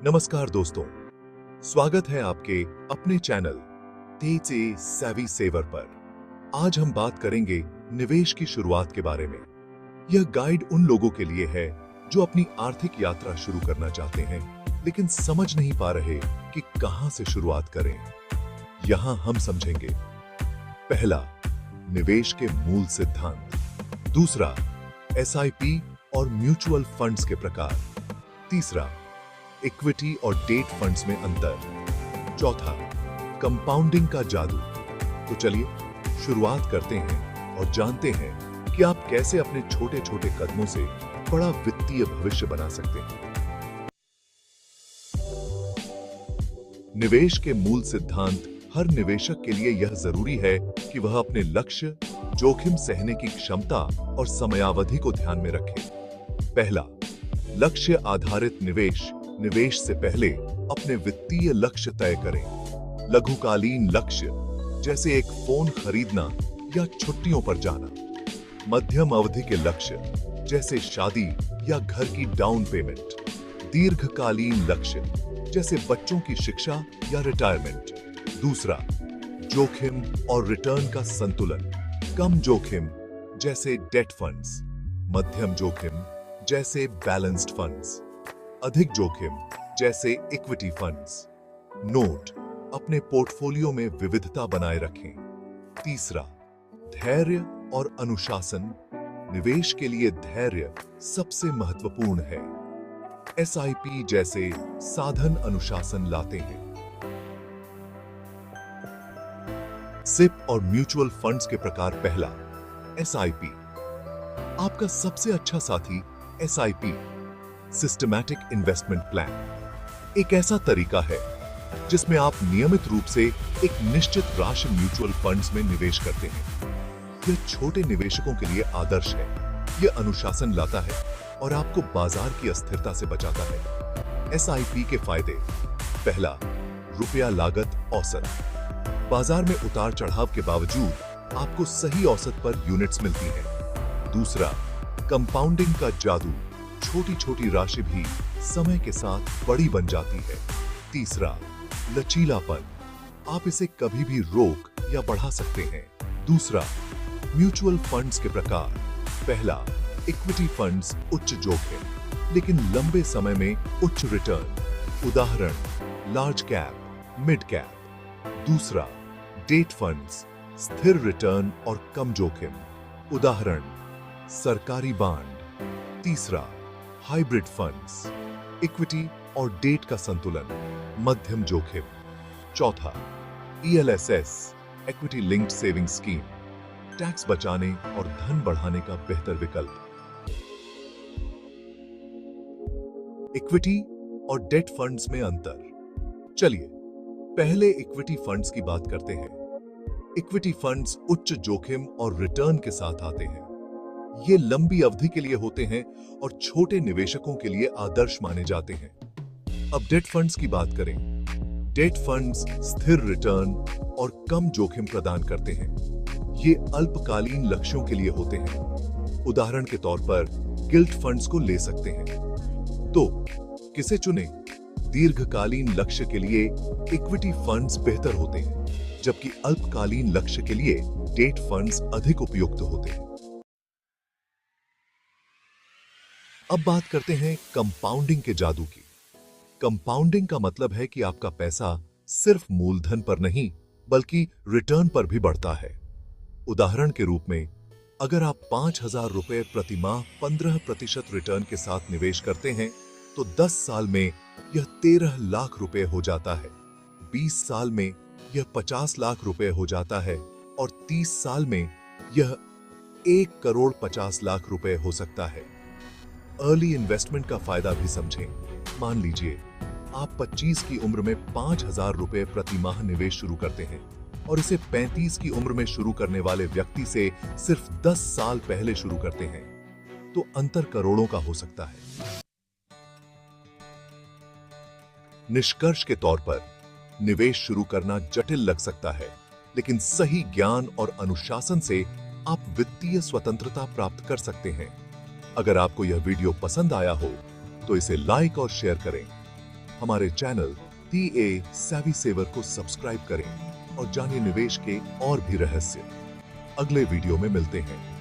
नमस्कार दोस्तों, स्वागत है आपके अपने चैनल तेज सेवी सेवर पर। आज हम बात करेंगे निवेश की शुरुआत के बारे में। यह गाइड उन लोगों के लिए है जो अपनी आर्थिक यात्रा शुरू करना चाहते हैं लेकिन समझ नहीं पा रहे कि कहां से शुरुआत करें। यहां हम समझेंगे पहला, निवेश के मूल सिद्धांत। दूसरा, एसआईपी और म्यूचुअल फंड्स के प्रकार। तीसरा, इक्विटी और डेट फंड्स में अंतर। चौथा, कंपाउंडिंग का जादू। तो चलिए शुरुआत करते हैं और जानते हैं कि आप कैसे अपने छोटे छोटे कदमों से बड़ा वित्तीय भविष्य बना सकते हैं। निवेश के मूल सिद्धांत। हर निवेशक के लिए यह जरूरी है कि वह अपने लक्ष्य, जोखिम सहने की क्षमता और समयावधि को ध्यान में रखे। पहला, लक्ष्य आधारित निवेश। निवेश से पहले अपने वित्तीय लक्ष्य तय करें। लघुकालीन लक्ष्य जैसे एक फोन खरीदना या छुट्टियों पर जाना। मध्यम अवधि के लक्ष्य जैसे शादी या घर की डाउन पेमेंट। दीर्घकालीन लक्ष्य जैसे बच्चों की शिक्षा या रिटायरमेंट। दूसरा, जोखिम और रिटर्न का संतुलन। कम जोखिम जैसे डेट फंड्स, मध्यम जोखिम जैसे बैलेंस्ड फंड्स, अधिक जोखिम जैसे इक्विटी फंड्स। नोट, अपने पोर्टफोलियो में विविधता बनाए रखें। तीसरा, धैर्य और अनुशासन। निवेश के लिए धैर्य सबसे महत्वपूर्ण है। एसआईपी जैसे साधन अनुशासन लाते हैं। सिप और म्यूचुअल फंड्स के प्रकार। पहला, एसआईपी। आपका सबसे अच्छा साथी एसआईपी, सिस्टमैटिक इन्वेस्टमेंट प्लान, एक ऐसा तरीका है जिसमें आप नियमित रूप से एक निश्चित राशि म्यूचुअल फंड्स में निवेश करते हैं। यह छोटे निवेशकों के लिए आदर्श है। यह अनुशासन लाता है और आपको बाजार की अस्थिरता से बचाता है। एसआईपी के फायदे। पहला, रुपया लागत औसत। बाजार में उतार चढ़ाव के बावजूद आपको सही औसत पर यूनिट्स मिलती हैं। दूसरा, कंपाउंडिंग का जादू। छोटी छोटी राशि भी समय के साथ बड़ी बन जाती है। तीसरा, लचीलापन। आप इसे कभी भी रोक या बढ़ा सकते हैं। दूसरा, म्यूचुअल फंड्स के प्रकार। पहला, इक्विटी फंड्स, उच्च जोखिम लेकिन लंबे समय में उच्च रिटर्न। उदाहरण, लार्ज कैप, मिड कैप। दूसरा, डेट फंड्स, स्थिर रिटर्न और कम जोखिम। उदाहरण, सरकारी बॉन्ड। तीसरा, हाइब्रिड फंड्स, इक्विटी और डेट का संतुलन, मध्यम जोखिम। चौथा, ELSS, equity linked saving scheme, tax बचाने और धन बढ़ाने का बेहतर विकल्प। इक्विटी और डेट फंड्स में अंतर। चलिए पहले इक्विटी फंड्स की बात करते हैं। इक्विटी फंड्स उच्च जोखिम और रिटर्न के साथ आते हैं। ये लंबी अवधि के लिए होते हैं और छोटे निवेशकों के लिए आदर्श माने जाते हैं। अब डेट फंड्स की बात करें। डेट फंड्स स्थिर रिटर्न और कम जोखिम प्रदान करते हैं। ये अल्पकालीन लक्ष्यों के लिए होते हैं। उदाहरण के तौर पर गिल्ट फंड्स को ले सकते हैं। तो किसे चुनें? दीर्घकालीन लक्ष्य के लिए इक्विटी फंड्स बेहतर होते हैं, जबकि अल्पकालीन लक्ष्य के लिए डेट फंड्स अधिक उपयुक्त होते हैं। अब बात करते हैं कंपाउंडिंग के जादू की। कंपाउंडिंग का मतलब है कि आपका पैसा सिर्फ मूलधन पर नहीं बल्कि रिटर्न पर भी बढ़ता है। उदाहरण के रूप में, अगर आप 5,000 रुपए प्रति माह 15% रिटर्न के साथ निवेश करते हैं तो 10 साल में यह 13 लाख रुपए हो जाता है। 20 साल में यह 50 लाख रुपए हो जाता है और 30 साल में यह 1,50,00,000 रुपए हो सकता है। अर्ली इन्वेस्टमेंट का फायदा भी समझें। मान लीजिए आप 25 की उम्र में 5,000 रुपए प्रति माह निवेश शुरू करते हैं और इसे 35 की उम्र में शुरू करने वाले व्यक्ति से सिर्फ 10 साल पहले शुरू करते हैं, तो अंतर करोड़ों का हो सकता है। निष्कर्ष के तौर पर, निवेश शुरू करना जटिल लग सकता है, लेकिन सही ज्ञान और अनुशासन से आप वित्तीय स्वतंत्रता प्राप्त कर सकते हैं। अगर आपको यह वीडियो पसंद आया हो तो इसे लाइक और शेयर करें। हमारे चैनल TA Savvy Saver को सब्सक्राइब करें और जानिए निवेश के और भी रहस्य। अगले वीडियो में मिलते हैं।